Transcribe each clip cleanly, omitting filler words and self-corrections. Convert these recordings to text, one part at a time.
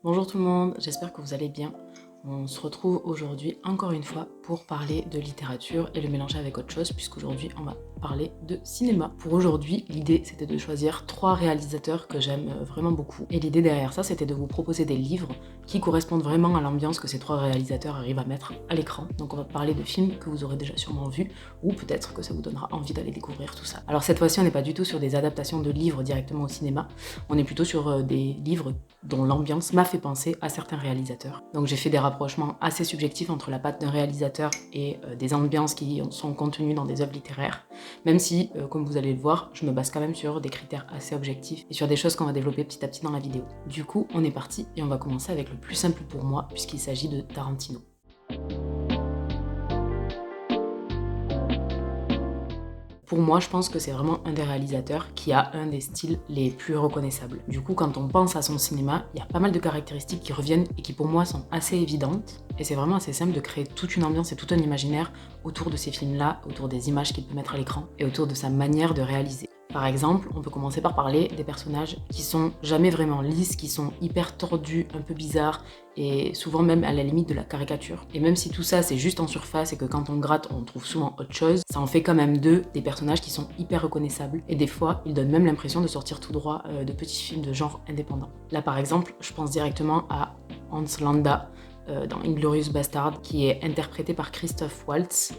Bonjour tout le monde, j'espère que vous allez bien. On se retrouve aujourd'hui encore une fois pour parler de littérature et le mélanger avec autre chose puisqu'aujourd'hui on va parler de cinéma. Pour aujourd'hui, l'idée c'était de choisir 3 réalisateurs que j'aime vraiment beaucoup et l'idée derrière ça c'était de vous proposer des livres qui correspondent vraiment à l'ambiance que ces 3 réalisateurs arrivent à mettre à l'écran. Donc on va parler de films que vous aurez déjà sûrement vus ou peut-être que ça vous donnera envie d'aller découvrir tout ça. Alors cette fois-ci on n'est pas du tout sur des adaptations de livres directement au cinéma, on est plutôt sur des livres dont l'ambiance m'a fait penser à certains réalisateurs. Donc j'ai fait des rapprochements assez subjectifs entre la patte d'un réalisateur et des ambiances qui sont contenues dans des œuvres littéraires, même si, comme vous allez le voir, je me base quand même sur des critères assez objectifs et sur des choses qu'on va développer petit à petit dans la vidéo. Du coup, on est parti et on va commencer avec le plus simple pour moi puisqu'il s'agit de Tarantino. Pour moi, je pense que c'est vraiment un des réalisateurs qui a un des styles les plus reconnaissables. Du coup, quand on pense à son cinéma, il y a pas mal de caractéristiques qui reviennent et qui pour moi sont assez évidentes. Et c'est vraiment assez simple de créer toute une ambiance et tout un imaginaire autour de ces films-là, autour des images qu'il peut mettre à l'écran et autour de sa manière de réaliser. Par exemple, on peut commencer par parler des personnages qui sont jamais vraiment lisses, qui sont hyper tordus, un peu bizarres et souvent même à la limite de la caricature. Et même si tout ça c'est juste en surface et que quand on gratte on trouve souvent autre chose, ça en fait quand même d'eux des personnages qui sont hyper reconnaissables et des fois ils donnent même l'impression de sortir tout droit de petits films de genre indépendant. Là par exemple, je pense directement à Hans Landa dans Inglourious Bastard qui est interprété par Christoph Waltz,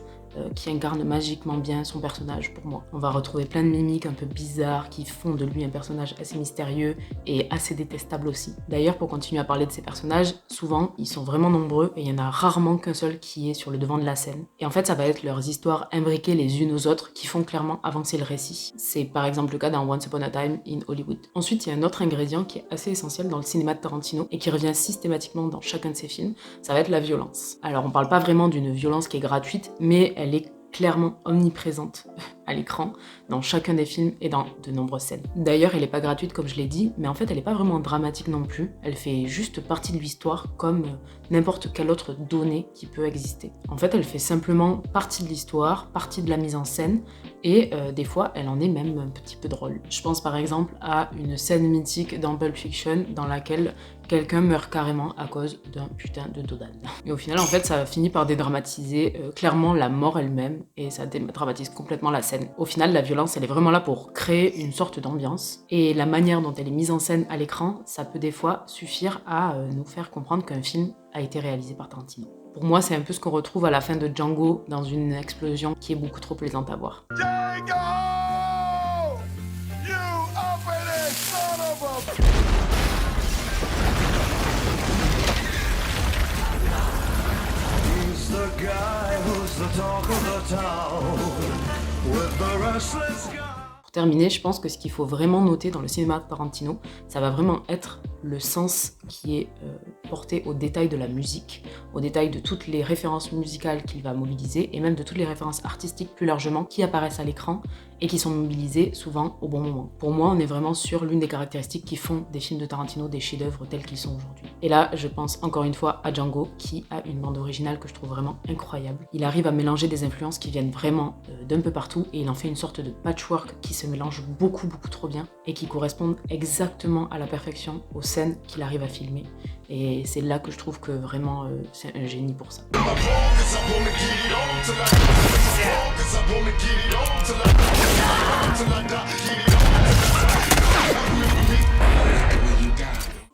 qui incarne magiquement bien son personnage pour moi. On va retrouver plein de mimiques un peu bizarres qui font de lui un personnage assez mystérieux et assez détestable aussi. D'ailleurs, pour continuer à parler de ces personnages, souvent ils sont vraiment nombreux et il y en a rarement qu'un seul qui est sur le devant de la scène. Et en fait, ça va être leurs histoires imbriquées les unes aux autres qui font clairement avancer le récit. C'est par exemple le cas dans Once Upon a Time in Hollywood. Ensuite, il y a un autre ingrédient qui est assez essentiel dans le cinéma de Tarantino et qui revient systématiquement dans chacun de ses films, ça va être la violence. Alors on parle pas vraiment d'une violence qui est gratuite, mais elle est clairement omniprésente à l'écran, dans chacun des films et dans de nombreuses scènes. D'ailleurs, elle n'est pas gratuite comme je l'ai dit, mais en fait elle n'est pas vraiment dramatique non plus, elle fait juste partie de l'histoire comme n'importe quelle autre donnée qui peut exister. En fait, elle fait simplement partie de l'histoire, partie de la mise en scène, et des fois elle en est même un petit peu drôle. Je pense par exemple à une scène mythique dans Pulp Fiction dans laquelle quelqu'un meurt carrément à cause d'un putain de dodane. Et au final, en fait, ça finit par dédramatiser clairement la mort elle-même et ça dédramatise complètement la scène. Au final, la violence, elle est vraiment là pour créer une sorte d'ambiance et la manière dont elle est mise en scène à l'écran, ça peut des fois suffire à nous faire comprendre qu'un film a été réalisé par Tarantino. Pour moi, c'est un peu ce qu'on retrouve à la fin de Django dans une explosion qui est beaucoup trop plaisante à voir. Django! You uppity son of a... The guy who's the talk of the town with the restless guy. Pour terminer, je pense que ce qu'il faut vraiment noter dans le cinéma de Tarantino, ça va vraiment être le sens qui est porté au détail de la musique, au détail de toutes les références musicales qu'il va mobiliser et même de toutes les références artistiques plus largement qui apparaissent à l'écran et qui sont mobilisées souvent au bon moment. Pour moi, on est vraiment sur l'une des caractéristiques qui font des films de Tarantino des chefs-d'œuvre tels qu'ils sont aujourd'hui. Et là, je pense encore une fois à Django qui a une bande originale que je trouve vraiment incroyable. Il arrive à mélanger des influences qui viennent vraiment d'un peu partout et il en fait une sorte de patchwork qui se mélange beaucoup trop bien et qui correspondent exactement à la perfection aux scènes qu'il arrive à filmer. Et c'est là que je trouve que vraiment c'est un génie pour ça.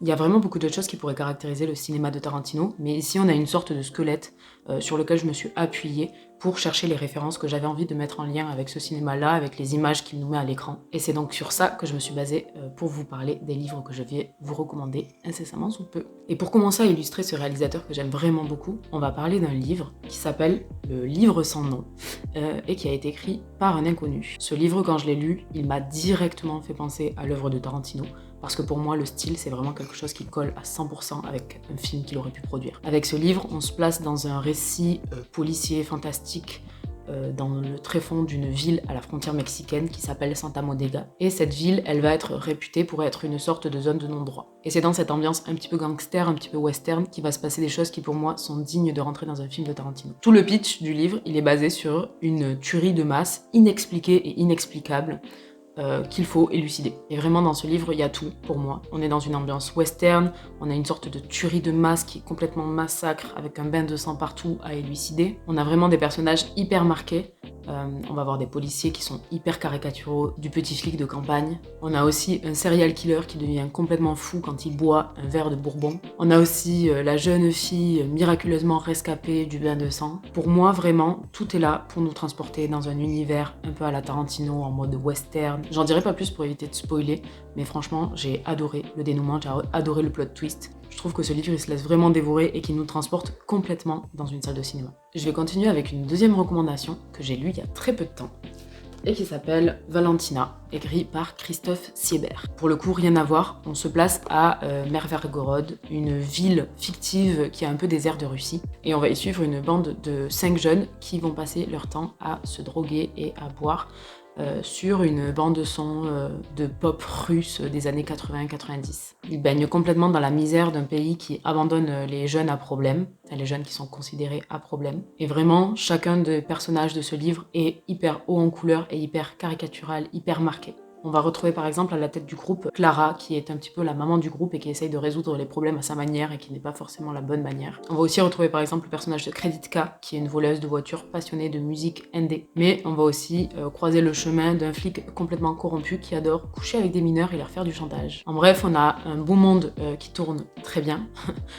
Il y a vraiment beaucoup d'autres choses qui pourraient caractériser le cinéma de Tarantino, mais ici on a une sorte de squelette sur lequel je me suis appuyée pour chercher les références que j'avais envie de mettre en lien avec ce cinéma-là, avec les images qu'il nous met à l'écran. Et c'est donc sur ça que je me suis basée pour vous parler des livres que je vais vous recommander incessamment sous peu. Et pour commencer à illustrer ce réalisateur que j'aime vraiment beaucoup, on va parler d'un livre qui s'appelle Le Livre sans nom et qui a été écrit par un inconnu. Ce livre, quand je l'ai lu, il m'a directement fait penser à l'œuvre de Tarantino, parce que pour moi, le style, c'est vraiment quelque chose qui colle à 100% avec un film qu'il aurait pu produire. Avec ce livre, on se place dans un récit policier fantastique dans le tréfonds d'une ville à la frontière mexicaine qui s'appelle Santa Modega. Et cette ville, elle va être réputée pour être une sorte de zone de non-droit. Et c'est dans cette ambiance un petit peu gangster, un petit peu western, qu'il va se passer des choses qui pour moi sont dignes de rentrer dans un film de Tarantino. Tout le pitch du livre, il est basé sur une tuerie de masse inexpliquée et inexplicable qu'il faut élucider. Et vraiment dans ce livre, il y a tout pour moi. On est dans une ambiance western, on a une sorte de tuerie de masse qui est complètement massacre avec un bain de sang partout à élucider. On a vraiment des personnages hyper marqués. On va avoir des policiers qui sont hyper caricaturaux, du petit flic de campagne. On a aussi un serial killer qui devient complètement fou quand il boit un verre de bourbon. On a aussi la jeune fille miraculeusement rescapée du bain de sang. Pour moi, vraiment, tout est là pour nous transporter dans un univers un peu à la Tarantino, en mode western. J'en dirai pas plus pour éviter de spoiler, mais franchement, j'ai adoré le dénouement, j'ai adoré le plot twist. Je trouve que ce livre, il se laisse vraiment dévorer et qu'il nous transporte complètement dans une salle de cinéma. Je vais continuer avec une deuxième recommandation que j'ai lue il y a très peu de temps et qui s'appelle Valentina, écrit par Christophe Siebert. Pour le coup, rien à voir, on se place à Mervergorod, une ville fictive qui a un peu des airs de Russie, et on va y suivre une bande de 5 jeunes qui vont passer leur temps à se droguer et à boire sur une bande son de pop russe des années 80-90. Ils baignent complètement dans la misère d'un pays qui abandonne les jeunes à problème, les jeunes qui sont considérés à problème. Et vraiment, chacun des personnages de ce livre est hyper haut en couleur et hyper caricatural, hyper marqué. On va retrouver par exemple à la tête du groupe Clara, qui est un petit peu la maman du groupe et qui essaye de résoudre les problèmes à sa manière et qui n'est pas forcément la bonne manière. On va aussi retrouver par exemple le personnage de Kreditka, qui est une voleuse de voitures passionnée de musique indé. Mais on va aussi croiser le chemin d'un flic complètement corrompu qui adore coucher avec des mineurs et leur faire du chantage. En bref, on a un beau monde qui tourne très bien,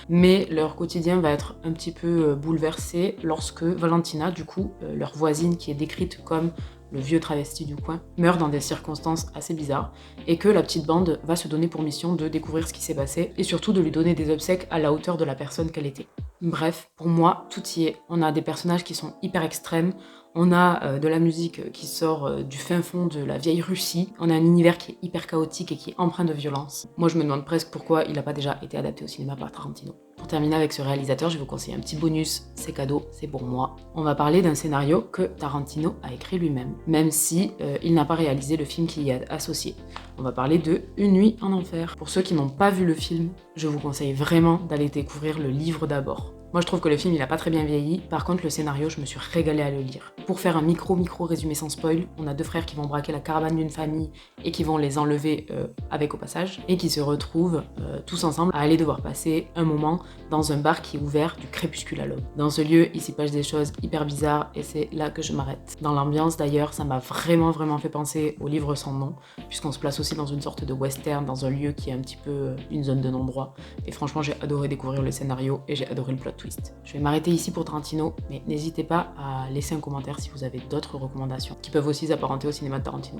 mais leur quotidien va être un petit peu bouleversé lorsque Valentina, du coup, leur voisine qui est décrite comme le vieux travesti du coin, meurt dans des circonstances assez bizarres, et que la petite bande va se donner pour mission de découvrir ce qui s'est passé, et surtout de lui donner des obsèques à la hauteur de la personne qu'elle était. Bref, pour moi, tout y est. On a des personnages qui sont hyper extrêmes, on a de la musique qui sort du fin fond de la vieille Russie, on a un univers qui est hyper chaotique et qui est empreint de violence. Moi, je me demande presque pourquoi il n'a pas déjà été adapté au cinéma par Tarantino. Pour terminer avec ce réalisateur, je vais vous conseiller un petit bonus, c'est cadeau, c'est pour moi. On va parler d'un scénario que Tarantino a écrit lui-même, même si il n'a pas réalisé le film qui y est associé. On va parler de Une nuit en enfer. Pour ceux qui n'ont pas vu le film, je vous conseille vraiment d'aller découvrir le livre d'abord. Moi, je trouve que le film, il a pas très bien vieilli. Par contre, le scénario, je me suis régalée à le lire. Pour faire un micro résumé sans spoil, on a 2 frères qui vont braquer la caravane d'une famille et qui vont les enlever avec au passage, et qui se retrouvent tous ensemble à aller devoir passer un moment dans un bar qui est ouvert du crépuscule à l'aube. Dans ce lieu, il s'y passe des choses hyper bizarres et c'est là que je m'arrête. Dans l'ambiance d'ailleurs, ça m'a vraiment fait penser au livre sans nom, puisqu'on se place aussi dans une sorte de western, dans un lieu qui est un petit peu une zone de non-droit. Et franchement, j'ai adoré découvrir le scénario et j'ai adoré le plot twist. Je vais m'arrêter ici pour Tarantino, mais n'hésitez pas à laisser un commentaire si vous avez d'autres recommandations qui peuvent aussi s'apparenter au cinéma de Tarantino.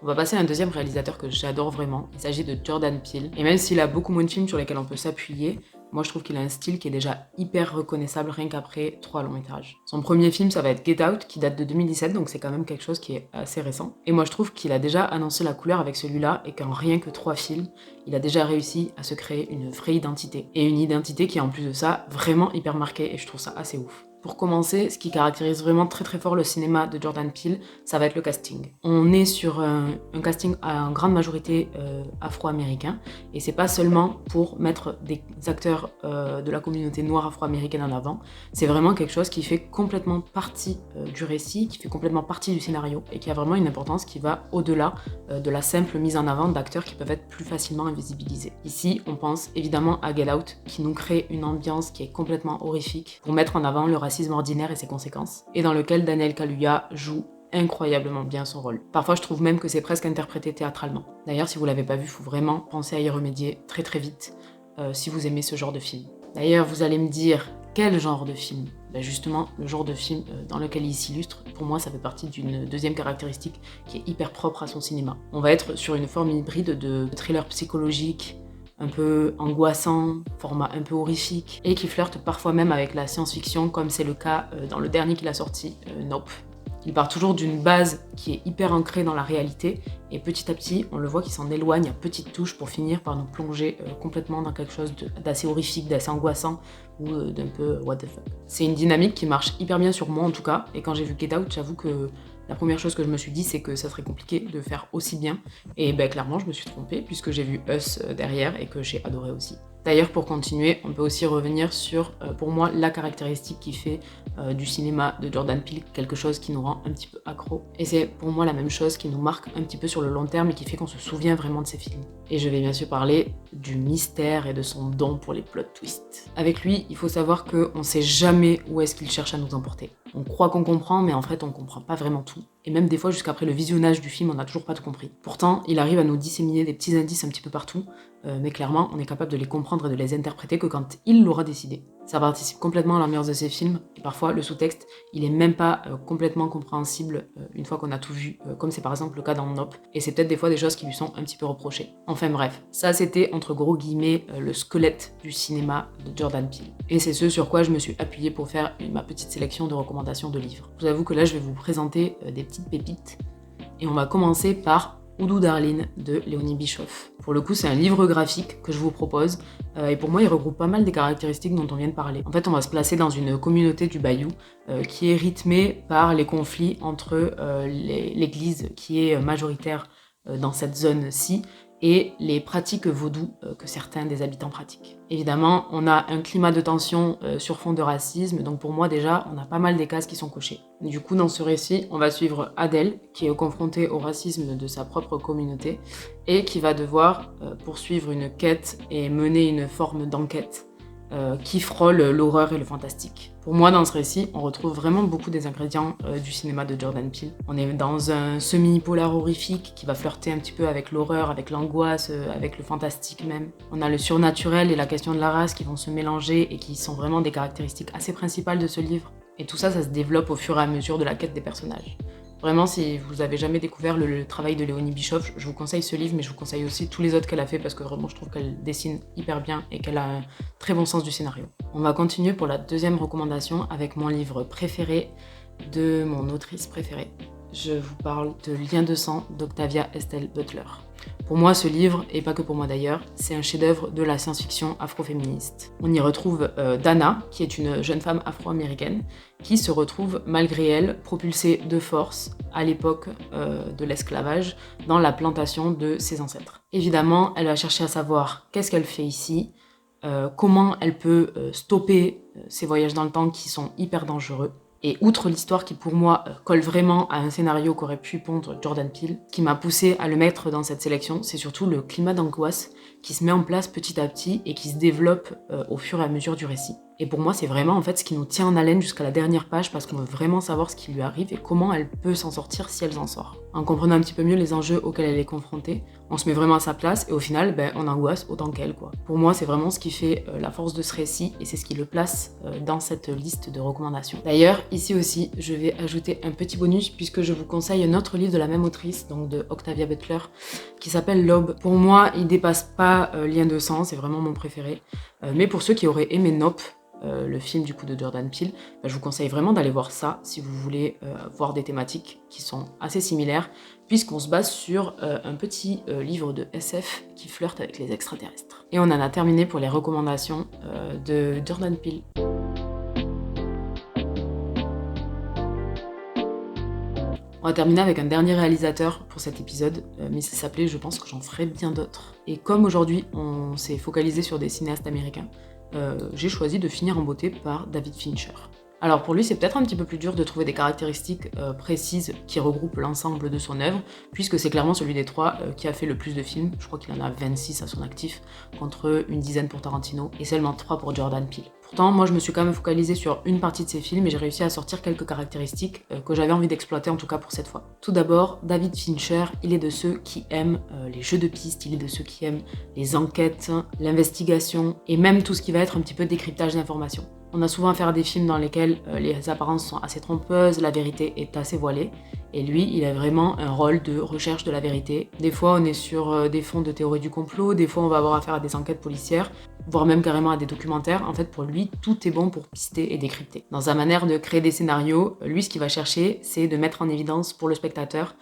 On va passer à un deuxième réalisateur que j'adore vraiment, il s'agit de Jordan Peele. Et même s'il a beaucoup moins de films sur lesquels on peut s'appuyer, moi je trouve qu'il a un style qui est déjà hyper reconnaissable rien qu'après 3 longs métrages. Son premier film ça va être Get Out qui date de 2017, donc c'est quand même quelque chose qui est assez récent. Et moi je trouve qu'il a déjà annoncé la couleur avec celui-là et qu'en rien que 3 films, il a déjà réussi à se créer une vraie identité. Et une identité qui est en plus de ça vraiment hyper marquée et je trouve ça assez ouf. Pour commencer, ce qui caractérise vraiment très fort le cinéma de Jordan Peele, ça va être le casting. On est sur un casting en grande majorité afro-américain, et c'est pas seulement pour mettre des acteurs de la communauté noire afro-américaine en avant, c'est vraiment quelque chose qui fait complètement partie du récit, qui fait complètement partie du scénario, et qui a vraiment une importance qui va au-delà de la simple mise en avant d'acteurs qui peuvent être plus facilement invisibilisés. Ici, on pense évidemment à Get Out, qui nous crée une ambiance qui est complètement horrifique, pour mettre en avant le racisme ordinaire et ses conséquences, et dans lequel Daniel Kaluuya joue incroyablement bien son rôle. Parfois je trouve même que c'est presque interprété théâtralement. D'ailleurs si vous l'avez pas vu, faut vraiment penser à y remédier très vite si vous aimez ce genre de film. D'ailleurs vous allez me dire, quel genre de film ? Ben justement, le genre de film dans lequel il s'illustre, pour moi ça fait partie d'une deuxième caractéristique qui est hyper propre à son cinéma. On va être sur une forme hybride de thriller psychologique, un peu angoissant, format un peu horrifique, et qui flirte parfois même avec la science-fiction, comme c'est le cas dans le dernier qu'il a sorti, Nope. Il part toujours d'une base qui est hyper ancrée dans la réalité, et petit à petit, on le voit qu'il s'en éloigne à petites touches pour finir par nous plonger complètement dans quelque chose d'assez horrifique, d'assez angoissant, ou d'un peu what the fuck. C'est une dynamique qui marche hyper bien sur moi en tout cas, et quand j'ai vu Get Out, j'avoue que la première chose que je me suis dit, c'est que ça serait compliqué de faire aussi bien. Et ben clairement, je me suis trompée, puisque j'ai vu Us derrière et que j'ai adoré aussi. D'ailleurs, pour continuer, on peut aussi revenir sur, pour moi, la caractéristique qui fait du cinéma de Jordan Peele quelque chose qui nous rend un petit peu accro. Et c'est pour moi la même chose qui nous marque un petit peu sur le long terme et qui fait qu'on se souvient vraiment de ces films. Et je vais bien sûr parler du mystère et de son don pour les plot twists. Avec lui, il faut savoir qu'on ne sait jamais où est-ce qu'il cherche à nous emporter. On croit qu'on comprend, mais en fait, on comprend pas vraiment tout. Et même des fois, jusqu'après le visionnage du film, on n'a toujours pas tout compris. Pourtant, il arrive à nous disséminer des petits indices un petit peu partout, mais clairement, on est capable de les comprendre et de les interpréter que quand il l'aura décidé. Ça participe complètement à l'ambiance de ces films, et parfois, le sous-texte, il est même pas complètement compréhensible une fois qu'on a tout vu, comme c'est par exemple le cas dans Nope, et c'est peut-être des fois des choses qui lui sont un petit peu reprochées. Enfin bref, ça c'était, entre gros guillemets, le squelette du cinéma de Jordan Peele. Et c'est ce sur quoi je me suis appuyée pour faire ma petite sélection de recommandations de livres. Je vous avoue que là, je vais vous présenter des petites pépites, et on va commencer par Oudou Darling de Léonie Bischoff. Pour le coup, c'est un livre graphique que je vous propose, et pour moi, il regroupe pas mal des caractéristiques dont on vient de parler. En fait, on va se placer dans une communauté du Bayou qui est rythmée par les conflits entre l'église qui est majoritaire dans cette zone-ci et les pratiques vaudou que certains des habitants pratiquent. Évidemment, on a un climat de tension sur fond de racisme, donc pour moi déjà, on a pas mal des cases qui sont cochées. Du coup, dans ce récit, on va suivre Adèle, qui est confrontée au racisme de sa propre communauté, et qui va devoir poursuivre une quête et mener une forme d'enquête qui frôle l'horreur et le fantastique. Pour moi, dans ce récit, on retrouve vraiment beaucoup des ingrédients du cinéma de Jordan Peele. On est dans un semi-polar horrifique qui va flirter un petit peu avec l'horreur, avec l'angoisse, avec le fantastique même. On a le surnaturel et la question de la race qui vont se mélanger et qui sont vraiment des caractéristiques assez principales de ce livre. Et tout ça, ça se développe au fur et à mesure de la quête des personnages. Vraiment, si vous avez jamais découvert le travail de Léonie Bischoff, je vous conseille ce livre, mais je vous conseille aussi tous les autres qu'elle a fait parce que vraiment, je trouve qu'elle dessine hyper bien et qu'elle a un très bon sens du scénario. On va continuer pour la deuxième recommandation avec mon livre préféré de mon autrice préférée. Je vous parle de Lien de sang d'Octavia Estelle Butler. Pour moi, ce livre, et pas que pour moi d'ailleurs, c'est un chef-d'œuvre de la science-fiction afroféministe. On y retrouve Dana, qui est une jeune femme afro-américaine, qui se retrouve, malgré elle, propulsée de force à l'époque de l'esclavage, dans la plantation de ses ancêtres. Évidemment, elle va chercher à savoir qu'est-ce qu'elle fait ici, comment elle peut stopper ces voyages dans le temps qui sont hyper dangereux. Et outre l'histoire qui pour moi colle vraiment à un scénario qu'aurait pu pondre Jordan Peele, ce qui m'a poussé à le mettre dans cette sélection, c'est surtout le climat d'angoisse qui se met en place petit à petit et qui se développe au fur et à mesure du récit. Et pour moi, c'est vraiment en fait ce qui nous tient en haleine jusqu'à la dernière page parce qu'on veut vraiment savoir ce qui lui arrive et comment elle peut s'en sortir si elle s'en sort. En comprenant un petit peu mieux les enjeux auxquels elle est confrontée, on se met vraiment à sa place et au final, on angoisse autant qu'elle, quoi. Pour moi, c'est vraiment ce qui fait la force de ce récit et c'est ce qui le place dans cette liste de recommandations. D'ailleurs, ici aussi, je vais ajouter un petit bonus puisque je vous conseille un autre livre de la même autrice, donc de Octavia Butler, qui s'appelle L'Aube. Pour moi, il dépasse pas Lien de sang, c'est vraiment mon préféré. Mais pour ceux qui auraient aimé Nope, le film du coup de Jordan Peele, je vous conseille vraiment d'aller voir ça si vous voulez voir des thématiques qui sont assez similaires, puisqu'on se base sur un petit livre de SF qui flirte avec les extraterrestres. Et on en a terminé pour les recommandations de Jordan Peele. On va terminer avec un dernier réalisateur pour cet épisode, mais ça s'appelait Je pense que j'en ferai bien d'autres. Et comme aujourd'hui on s'est focalisé sur des cinéastes américains, j'ai choisi de finir en beauté par David Fincher. Alors pour lui, c'est peut-être un petit peu plus dur de trouver des caractéristiques précises qui regroupent l'ensemble de son œuvre, puisque c'est clairement celui des trois qui a fait le plus de films. Je crois qu'il en a 26 à son actif, contre une dizaine pour Tarantino, et seulement 3 pour Jordan Peele. Pourtant, moi je me suis quand même focalisée sur une partie de ses films et j'ai réussi à sortir quelques caractéristiques que j'avais envie d'exploiter en tout cas pour cette fois. Tout d'abord, David Fincher, il est de ceux qui aiment les jeux de pistes, il est de ceux qui aiment les enquêtes, l'investigation et même tout ce qui va être un petit peu décryptage d'informations. On a souvent affaire à des films dans lesquels les apparences sont assez trompeuses, la vérité est assez voilée. Et lui, il a vraiment un rôle de recherche de la vérité. Des fois, on est sur des fonds de théorie du complot, des fois, on va avoir affaire à des enquêtes policières, voire même carrément à des documentaires. En fait, pour lui, tout est bon pour pister et décrypter. Dans sa manière de créer des scénarios, lui, ce qu'il va chercher, c'est de mettre en évidence pour le spectateur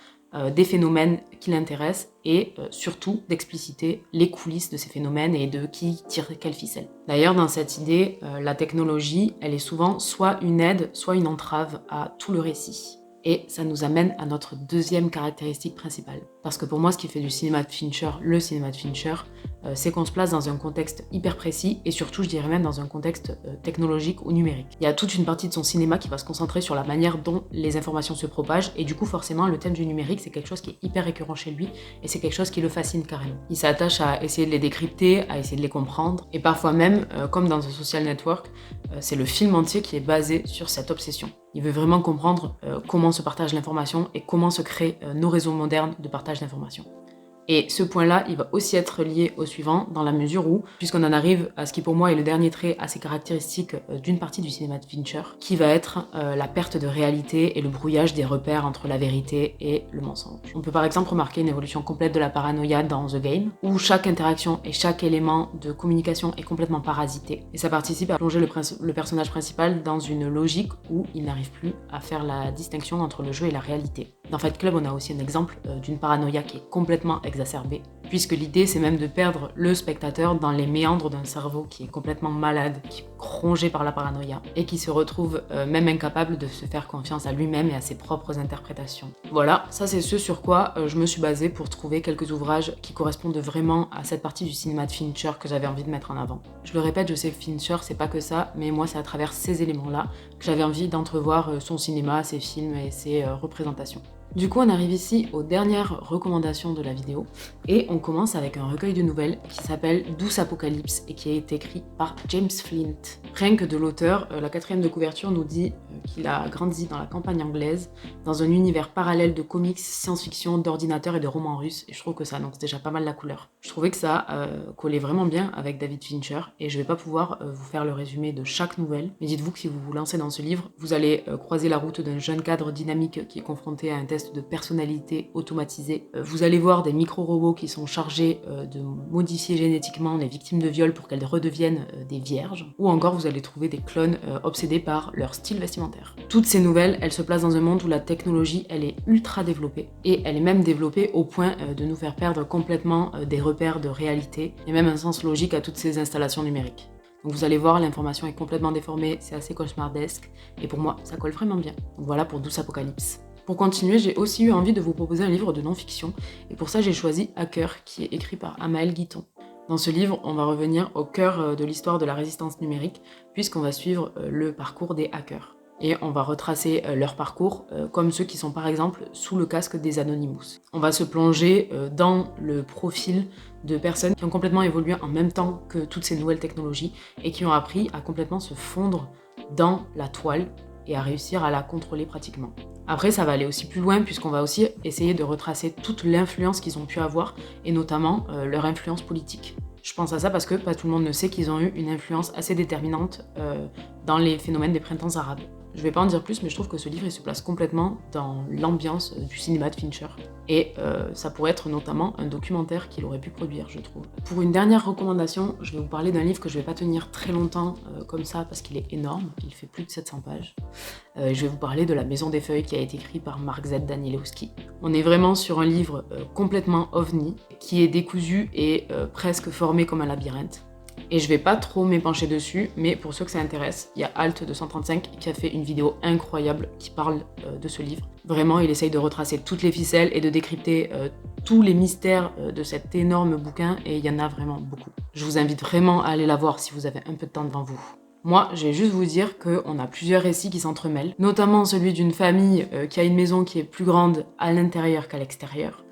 des phénomènes qui l'intéressent et surtout d'expliciter les coulisses de ces phénomènes et de qui tire quelle ficelle. D'ailleurs, dans cette idée, la technologie, elle est souvent soit une aide, soit une entrave à tout le récit. Et ça nous amène à notre deuxième caractéristique principale. Parce que pour moi, ce qui fait du cinéma de Fincher, le cinéma de Fincher, c'est qu'on se place dans un contexte hyper précis et surtout, je dirais même dans un contexte technologique ou numérique. Il y a toute une partie de son cinéma qui va se concentrer sur la manière dont les informations se propagent et du coup, forcément, le thème du numérique, c'est quelque chose qui est hyper récurrent chez lui et c'est quelque chose qui le fascine carrément. Il s'attache à essayer de les décrypter, à essayer de les comprendre et parfois même, comme dans The Social Network, c'est le film entier qui est basé sur cette obsession. Il veut vraiment comprendre comment se partage l'information et comment se créent nos réseaux modernes de partage d'informations. Et ce point-là, il va aussi être lié au suivant, dans la mesure où, puisqu'on en arrive à ce qui pour moi est le dernier trait assez caractéristique d'une partie du cinéma de Fincher, qui va être la perte de réalité et le brouillage des repères entre la vérité et le mensonge. On peut par exemple remarquer une évolution complète de la paranoïa dans The Game, où chaque interaction et chaque élément de communication est complètement parasité, et ça participe à plonger le personnage principal dans une logique où il n'arrive plus à faire la distinction entre le jeu et la réalité. Dans Fight Club, on a aussi un exemple d'une paranoïa qui est complètement exacerbée, puisque l'idée c'est même de perdre le spectateur dans les méandres d'un cerveau qui est complètement malade, qui est rongé par la paranoïa, et qui se retrouve même incapable de se faire confiance à lui-même et à ses propres interprétations. Voilà, ça c'est ce sur quoi je me suis basée pour trouver quelques ouvrages qui correspondent vraiment à cette partie du cinéma de Fincher que j'avais envie de mettre en avant. Je le répète, je sais que Fincher c'est pas que ça, mais moi c'est à travers ces éléments-là que j'avais envie d'entrevoir son cinéma, ses films et ses représentations. Du coup, on arrive ici aux dernières recommandations de la vidéo et on commence avec un recueil de nouvelles qui s'appelle Douce Apocalypse et qui a été écrit par James Flint. Rien que de l'auteur, la 4e de couverture nous dit qu'il a grandi dans la campagne anglaise, dans un univers parallèle de comics, science-fiction, d'ordinateurs et de romans russes, et je trouve que ça annonce déjà pas mal la couleur. Je trouvais que ça collait vraiment bien avec David Fincher et je vais pas pouvoir vous faire le résumé de chaque nouvelle, mais dites-vous que si vous vous lancez dans ce livre, vous allez croiser la route d'un jeune cadre dynamique qui est confronté à un test de personnalité automatisé. Vous allez voir des micro-robots qui sont chargés de modifier génétiquement les victimes de viol pour qu'elles redeviennent des vierges, ou encore vous allez trouver des clones obsédés par leur style vestimentaire. Toutes ces nouvelles, elles se placent dans un monde où la technologie, elle est ultra développée, et elle est même développée au point de nous faire perdre complètement des repères de réalité, et même un sens logique à toutes ces installations numériques. Donc vous allez voir, l'information est complètement déformée, c'est assez cauchemardesque, et pour moi, ça colle vraiment bien. Donc voilà pour Douce Apocalypse. Pour continuer, j'ai aussi eu envie de vous proposer un livre de non-fiction, et pour ça j'ai choisi Hacker, qui est écrit par Amael Guiton. Dans ce livre, on va revenir au cœur de l'histoire de la résistance numérique, puisqu'on va suivre le parcours des hackers. Et on va retracer leur parcours comme ceux qui sont par exemple sous le casque des Anonymous. On va se plonger dans le profil de personnes qui ont complètement évolué en même temps que toutes ces nouvelles technologies et qui ont appris à complètement se fondre dans la toile et à réussir à la contrôler pratiquement. Après, ça va aller aussi plus loin puisqu'on va aussi essayer de retracer toute l'influence qu'ils ont pu avoir et notamment leur influence politique. Je pense à ça parce que pas tout le monde ne sait qu'ils ont eu une influence assez déterminante dans les phénomènes des printemps arabes. Je vais pas en dire plus, mais je trouve que ce livre il se place complètement dans l'ambiance du cinéma de Fincher. Et ça pourrait être notamment un documentaire qu'il aurait pu produire, je trouve. Pour une dernière recommandation, je vais vous parler d'un livre que je vais pas tenir très longtemps comme ça parce qu'il est énorme, il fait plus de 700 pages. Je vais vous parler de La Maison des Feuilles qui a été écrit par Mark Z. Danielewski. On est vraiment sur un livre complètement ovni, qui est décousu et presque formé comme un labyrinthe. Et je vais pas trop m'épancher dessus, mais pour ceux que ça intéresse, il y a Alt235 qui a fait une vidéo incroyable qui parle de ce livre. Vraiment, il essaye de retracer toutes les ficelles et de décrypter tous les mystères de cet énorme bouquin, et il y en a vraiment beaucoup. Je vous invite vraiment à aller la voir si vous avez un peu de temps devant vous. Moi, je vais juste vous dire qu'on a plusieurs récits qui s'entremêlent, notamment celui d'une famille qui a une maison qui est plus grande à l'intérieur qu'à l'extérieur.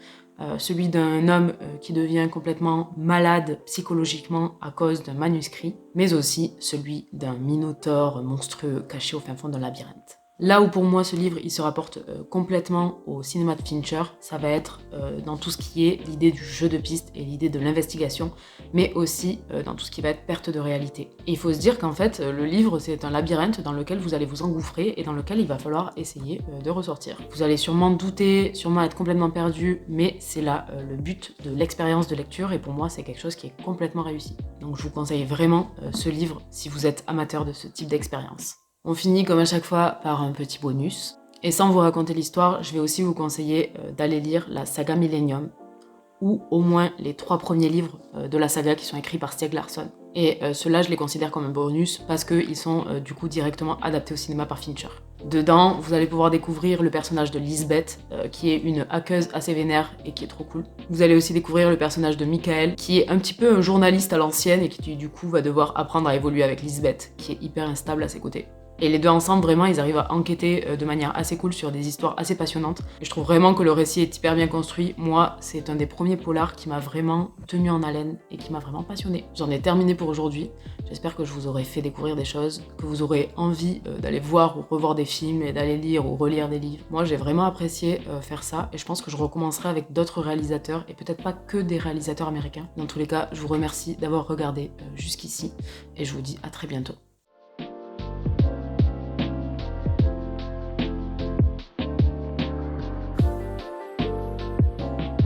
Celui d'un homme qui devient complètement malade psychologiquement à cause d'un manuscrit, mais aussi celui d'un minotaure monstrueux caché au fin fond d'un labyrinthe. Là où pour moi ce livre il se rapporte complètement au cinéma de Fincher, ça va être dans tout ce qui est l'idée du jeu de piste et l'idée de l'investigation, mais aussi dans tout ce qui va être perte de réalité. Et il faut se dire qu'en fait le livre c'est un labyrinthe dans lequel vous allez vous engouffrer et dans lequel il va falloir essayer de ressortir. Vous allez sûrement douter, sûrement être complètement perdu, mais c'est là le but de l'expérience de lecture et pour moi c'est quelque chose qui est complètement réussi. Donc je vous conseille vraiment ce livre si vous êtes amateur de ce type d'expérience. On finit comme à chaque fois par un petit bonus. Et sans vous raconter l'histoire, je vais aussi vous conseiller d'aller lire la saga Millennium, ou au moins les 3 premiers livres de la saga qui sont écrits par Stieg Larsson. Et ceux-là, je les considère comme un bonus parce qu'ils sont du coup directement adaptés au cinéma par Fincher. Dedans, vous allez pouvoir découvrir le personnage de Lisbeth, qui est une hackeuse assez vénère et qui est trop cool. Vous allez aussi découvrir le personnage de Michael, qui est un petit peu un journaliste à l'ancienne et qui du coup va devoir apprendre à évoluer avec Lisbeth, qui est hyper instable à ses côtés. Et les deux ensemble, vraiment, ils arrivent à enquêter de manière assez cool sur des histoires assez passionnantes. Et je trouve vraiment que le récit est hyper bien construit. Moi, c'est un des premiers polars qui m'a vraiment tenu en haleine et qui m'a vraiment passionnée. J'en ai terminé pour aujourd'hui. J'espère que je vous aurai fait découvrir des choses, que vous aurez envie d'aller voir ou revoir des films et d'aller lire ou relire des livres. Moi, j'ai vraiment apprécié faire ça et je pense que je recommencerai avec d'autres réalisateurs et peut-être pas que des réalisateurs américains. Dans tous les cas, je vous remercie d'avoir regardé jusqu'ici et je vous dis à très bientôt.